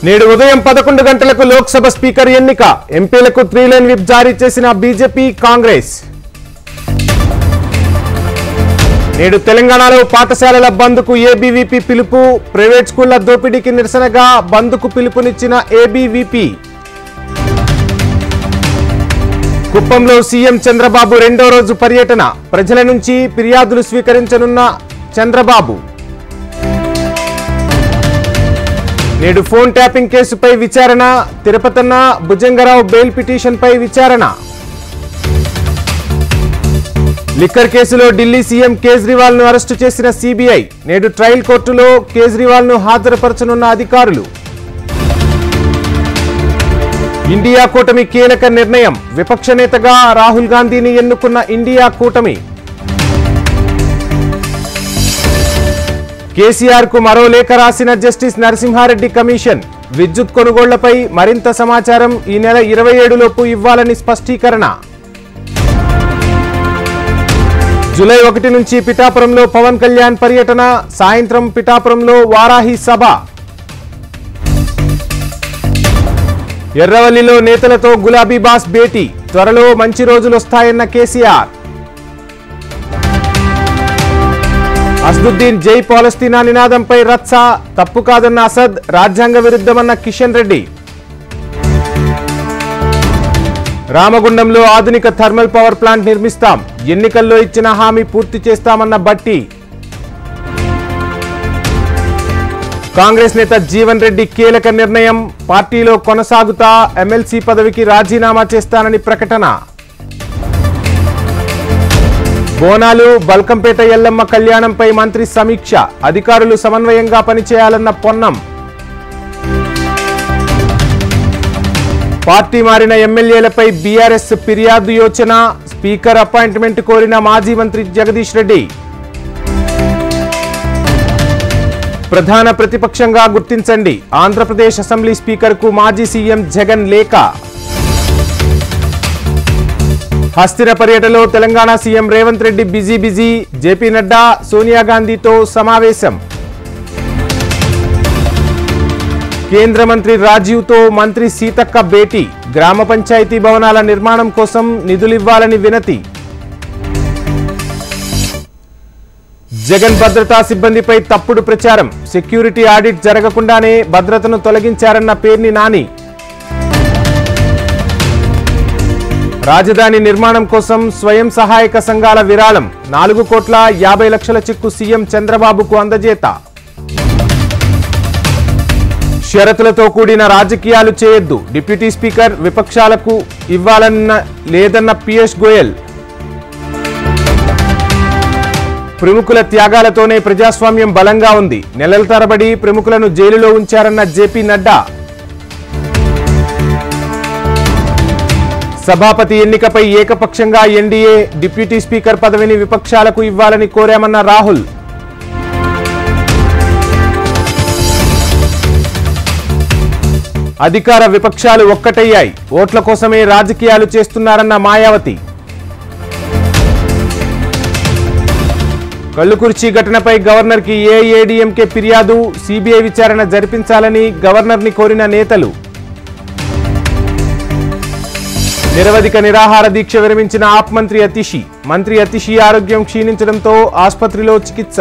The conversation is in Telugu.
నేడు ఉదయం 11 గంటలకు లోక్సభ స్పీకర్ ఎన్నిక ఎంపీలకు 3 లైన్ విప్ జారీ చేసిన బీజేపీ కాంగ్రెస్. నేడు తెలంగాణలో పాఠశాలల బంద్కు ఏబీవీపీ పిలుపు. ప్రైవేట్ స్కూళ్ల దోపిడీకి నిరసనగా బంద్కు పిలుపునిచ్చిన ఏబీవీపీ. కుప్పంలో సీఎం చంద్రబాబు రెండో రోజు పర్యటన. ప్రజల నుంచి ఫిర్యాదులు స్వీకరించనున్న చంద్రబాబు. నేడు ఫోన్ ట్యాపింగ్ కేసుపై విచారణ. తిరుపతన్న భుజంగరావు బెయిల్ పిటిషన్పై విచారణ. లిక్కర్ కేసులో ఢిల్లీ సీఎం కేజ్రీవాల్ ను అరెస్టు చేసిన సీబీఐ. నేడు ట్రయల్ కోర్టులో కేజ్రీవాల్ ను హాజరుపరచనున్న అధికారులు. ఇండియా కూటమి కీలక నిర్ణయం. విపక్ష నేతగా రాహుల్ గాంధీని ఎన్నుకున్న ఇండియా కూటమి. కేసీఆర్ కు మరో లేఖ రాసిన జస్టిస్ నరసింహారెడ్డి కమిషన్. విద్యుత్ కొనుగోళ్లపై మరింత సమాచారం ఈ నెల 27 లోపు ఇవ్వాలని స్పష్టీకరణ. జూలై 1 నుంచి పిఠాపురంలో పవన్ కళ్యాణ్ పర్యటన. సాయంత్రం పిఠాపురంలో వారాహి సభ. ఎర్రవల్లిలో నేతలతో గులాబీ బాస్ భేటీ. త్వరలో మంచి రోజులొస్తాయన్న కేసీఆర్. అసదుద్దీన్ జై పాలస్తీనా నినాదంపై రచ్చ. తప్పు కాదన్న అసద్, రాజ్యాంగ విరుద్ధమన్న కిషన్ రెడ్డి. రామగుండంలో ఆధునిక థర్మల్ పవర్ ప్లాంట్ నిర్మిస్తాం. ఎన్నికల్లో ఇచ్చిన హామీ పూర్తి చేస్తామన్న భట్టి. కాంగ్రెస్ నేత జీవన్ రెడ్డి కీలక నిర్ణయం. పార్టీలో కొనసాగుతా, ఎమ్మెల్సీ పదవికి రాజీనామా చేస్తానని ప్రకటన. బోనాలు బల్కంపేట ఎల్లమ్మ కళ్యాణంపై మంత్రి సమీక్ష. అధికారులు సమన్వయంగా పనిచేయాలన్న పొన్నం. పార్టీ మారిన ఎమ్మెల్యేలపై బీఆర్ఎస్ ఫిర్యాదు యోచన. స్పీకర్ అపాయింట్మెంట్ కోరిన మాజీ మంత్రి జగదీష్ రెడ్డి. ప్రధాన ప్రతిపక్షంగా గుర్తించండి. ఆంధ్రప్రదేశ్ అసెంబ్లీ స్పీకర్కు మాజీ సీఎం జగన్ లేఖ. హస్తిన పర్యటనలో Telangana CM Revanth Reddy busy. JP Nadda Sonia గాంధీతో సమావేశం. కేంద్ర మంత్రి రాజీవ్తో మంత్రి సీతక్క భేటీ. గ్రామ పంచాయతీ భవనాల నిర్మాణం కోసం నిధులివ్వాలని వినతి. జగన్ భద్రతా సిబ్బందిపై తప్పుడు ప్రచారం. సెక్యూరిటీ ఆడిట్ జరగకుండానే భద్రతను తొలగించారన్న పేర్ని నాని. రాజధాని నిర్మాణం కోసం స్వయం సహాయక సంఘాల విరాళం. 4,50,00,000 చెక్కు సీఎం చంద్రబాబుకు అందజేత. షరతులతో కూడిన రాజకీయాలు చేయొద్దు. డిప్యూటీ స్పీకర్ విపక్షాలకు ఇవ్వాలన్న లేదన్న పీయూష్ గోయల్. ప్రముఖుల త్యాగాలతోనే ప్రజాస్వామ్యం బలంగా ఉంది. నెలల తరబడి ప్రముఖులను జైలులో ఉంచారన్న జేపీ నడ్డా. సభాపతి ఎన్నికపై ఏకపక్షంగా ఎన్డీఏ డిప్యూటీ స్పీకర్ పదవిని విపక్షాలకు ఇవ్వాలని కోరామన్న రాహుల్. అధికార విపక్షాలు ఒక్కటయ్యాయి. ఓట్ల కోసమే రాజకీయాలు చేస్తున్నారన్న మాయావతి. కల్లుకుర్చి ఘటనపై గవర్నర్కి ఏఐఏడీఎంకే ఫిర్యాదు. సీబీఐ విచారణ జరిపించాలని గవర్నర్ని కోరిన నేతలు. నిరవధిక నిరాహార దీక్ష విరమించిన ఆప్ మంత్రి అతిషి. మంత్రి అతిషి ఆరోగ్యం క్షీణించడంతో ఆసుపత్రిలో చికిత్స.